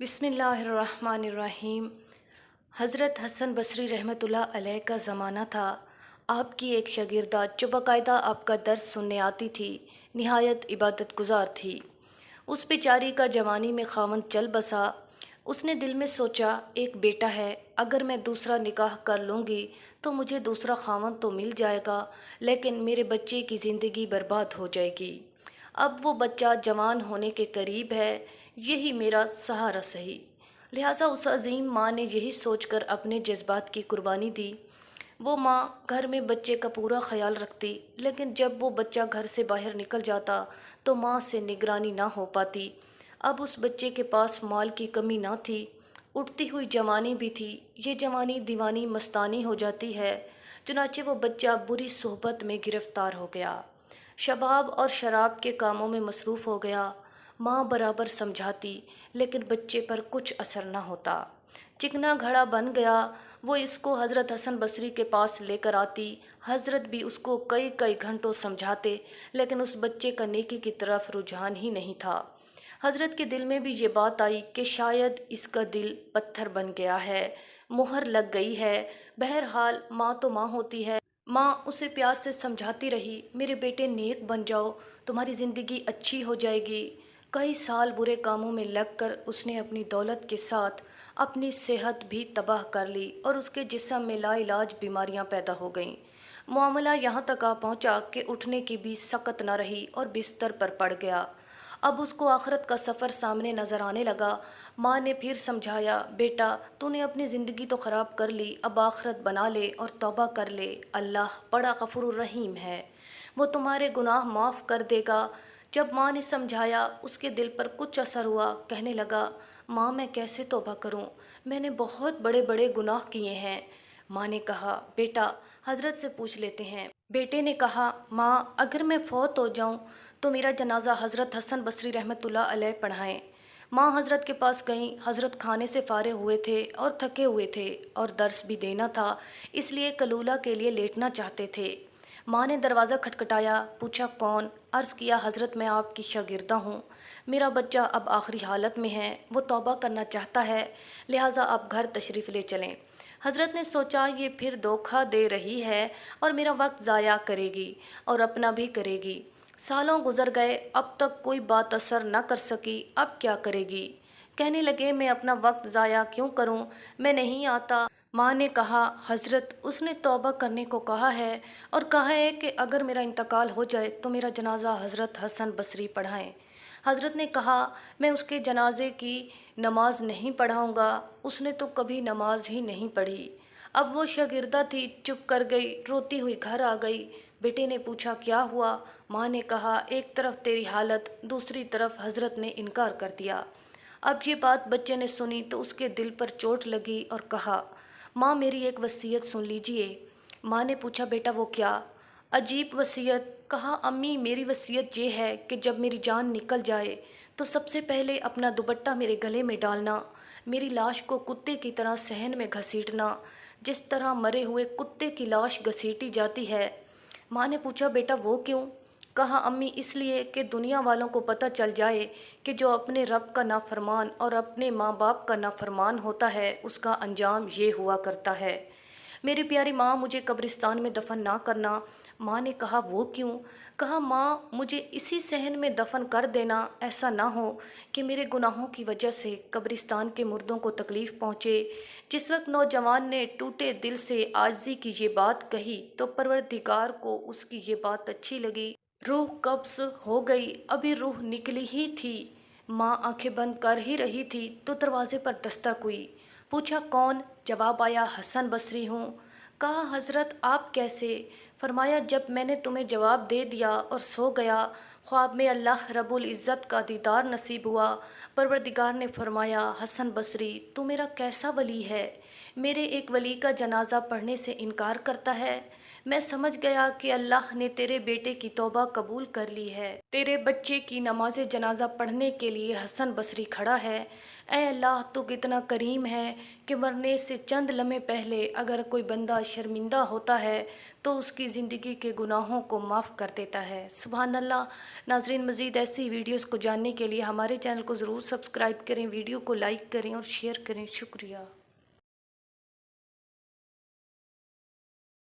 बिस्मिल्लाहिर्रहमानिर्रहीम। हज़रत हसन बसरी रहमतुल्लाह अलैह का ज़माना था। आपकी एक शागिर्दा जो बाकायदा आपका दर्स सुनने आती थी, निहायत इबादत गुज़ार थी। उस बेचारी का जवानी में ख़ावंद चल बसा। उसने दिल में सोचा, एक बेटा है, अगर मैं दूसरा निकाह कर लूँगी तो मुझे दूसरा ख़ावंद तो मिल जाएगा, लेकिन मेरे बच्चे की ज़िंदगी बर्बाद हो जाएगी। अब वो बच्चा जवान होने के करीब है, यही मेरा सहारा सही। लिहाजा उस अजीम माँ ने यही सोचकर अपने जज्बात की कुर्बानी दी। वो माँ घर में बच्चे का पूरा ख्याल रखती, लेकिन जब वो बच्चा घर से बाहर निकल जाता तो माँ से निगरानी ना हो पाती। अब उस बच्चे के पास माल की कमी ना थी, उठती हुई जवानी भी थी। ये जवानी दीवानी मस्तानी हो जाती है। चुनाचे वो बच्चा बुरी सोहबत में गिरफ्तार हो गया, शबाब और शराब के कामों में मसरूफ़ हो गया। माँ बराबर समझाती, लेकिन बच्चे पर कुछ असर न होता। चिकना घड़ा बन गया। वो इसको हज़रत हसन बसरी के पास लेकर आती। हज़रत भी उसको कई कई घंटों समझाते, लेकिन उस बच्चे का नेकी की तरफ रुझान ही नहीं था। हज़रत के दिल में भी ये बात आई कि शायद इसका दिल पत्थर बन गया है, मुहर लग गई है। बहरहाल माँ तो माँ होती है। माँ उसे प्यार से समझाती रही, मेरे बेटे नेक बन जाओ, तुम्हारी ज़िंदगी अच्छी हो जाएगी। कई साल बुरे कामों में लगकर उसने अपनी दौलत के साथ अपनी सेहत भी तबाह कर ली और उसके जिस्म में लाइलाज बीमारियां पैदा हो गईं। मामला यहाँ तक आ पहुँचा कि उठने की भी सकत न रही और बिस्तर पर पड़ गया। अब उसको आखिरत का सफ़र सामने नज़र आने लगा। माँ ने फिर समझाया, बेटा तूने अपनी ज़िंदगी तो ख़राब कर ली, अब आखिरत बना ले और तौबा कर ले। अल्लाह बड़ा गफूर रहीम है, वो तुम्हारे गुनाह माफ़ कर देगा। जब माँ ने समझाया, उसके दिल पर कुछ असर हुआ। कहने लगा, माँ मैं कैसे तौबा करूँ, मैंने बहुत बड़े बड़े गुनाह किए हैं। माँ ने कहा, बेटा हज़रत से पूछ लेते हैं। बेटे ने कहा, माँ अगर मैं फ़ौत हो जाऊँ तो मेरा जनाजा हज़रत हसन बसरी रहमतुल्लाह अलैह पढ़ाएं। माँ हज़रत के पास गईं। हज़रत खाने से फारिग हुए थे और थके हुए थे और दर्स भी देना था, इसलिए कलूला के लिए लेटना चाहते थे। माँ ने दरवाज़ा खटखटाया, पूछा कौन? अर्ज़ किया, हज़रत मैं आपकी शागिर्दा हूँ, मेरा बच्चा अब आखिरी हालत में है, वो तौबा करना चाहता है, लिहाजा आप घर तशरीफ़ ले चलें। हज़रत ने सोचा, ये फिर धोखा दे रही है और मेरा वक्त ज़ाया करेगी और अपना भी करेगी। सालों गुजर गए, अब तक कोई बात असर न कर सकी, अब क्या करेगी? कहने लगे, मैं अपना वक्त ज़ाया क्यों करूं, मैं नहीं आता। माँ ने कहा, हज़रत उसने तौबा करने को कहा है और कहा है कि अगर मेरा इंतकाल हो जाए तो मेरा जनाजा हज़रत हसन बसरी पढ़ाएं। हज़रत ने कहा, मैं उसके जनाजे की नमाज नहीं पढ़ाऊँगा, उसने तो कभी नमाज ही नहीं पढ़ी। अब वो शागिर्दा थी, चुप कर गई, रोती हुई घर आ गई। बेटे ने पूछा, क्या हुआ? माँ ने कहा, एक तरफ तेरी हालत, दूसरी तरफ हज़रत ने इनकार कर दिया। अब ये बात बच्चे ने सुनी तो उसके दिल पर चोट लगी और कहा, माँ मेरी एक वसीयत सुन लीजिए। माँ ने पूछा, बेटा वो क्या? अजीब वसीयत। कहा, अम्मी मेरी वसीयत ये है कि जब मेरी जान निकल जाए तो सबसे पहले अपना दुपट्टा मेरे गले में डालना, मेरी लाश को कुत्ते की तरह सहन में घसीटना, जिस तरह मरे हुए कुत्ते की लाश घसीटी जाती है। माँ ने पूछा, बेटा वो क्यों? कहा, अम्मी इसलिए कि दुनिया वालों को पता चल जाए कि जो अपने रब का नाफरमान और अपने माँ बाप का नाफरमान होता है उसका अंजाम ये हुआ करता है। मेरी प्यारी माँ मुझे कब्रिस्तान में दफन ना करना। माँ ने कहा, वो क्यों? कहा, माँ मुझे इसी सहन में दफन कर देना, ऐसा ना हो कि मेरे गुनाहों की वजह से कब्रिस्तान के मुर्दों को तकलीफ़ पहुँचे। जिस वक्त नौजवान ने टूटे दिल से आजिज़ी की ये बात कही तो परवरदिगार को उसकी ये बात अच्छी लगी। रूह कब्ज़ हो गई, अभी रूह निकली ही थी। माँ आंखें बंद कर ही रही थी तो दरवाजे पर दस्तक हुई। पूछा, कौन? जवाब आया, हसन बसरी हूँ। कहा, हज़रत आप कैसे? फरमाया, जब मैंने तुम्हें जवाब दे दिया और सो गया, ख्वाब में अल्लाह रब्बुल इज़्ज़त का दीदार नसीब हुआ। परवरदिगार ने फरमाया, हसन बसरी तू मेरा कैसा वली है, मेरे एक वली का जनाजा पढ़ने से इनकार करता है। میں سمجھ گیا کہ اللہ نے تیرے بیٹے کی توبہ قبول کر لی ہے۔ تیرے بچے کی نماز جنازہ پڑھنے کے لیے حسن بصری کھڑا ہے۔ اے اللہ، تو کتنا کریم ہے کہ مرنے سے چند لمحے پہلے اگر کوئی بندہ شرمندہ ہوتا ہے تو اس کی زندگی کے گناہوں کو معاف کر دیتا ہے۔ سبحان اللہ۔ ناظرین، مزید ایسی ویڈیوز کو جاننے کے لیے ہمارے چینل کو ضرور سبسکرائب کریں، ویڈیو کو لائک کریں اور شیئر کریں۔ شکریہ۔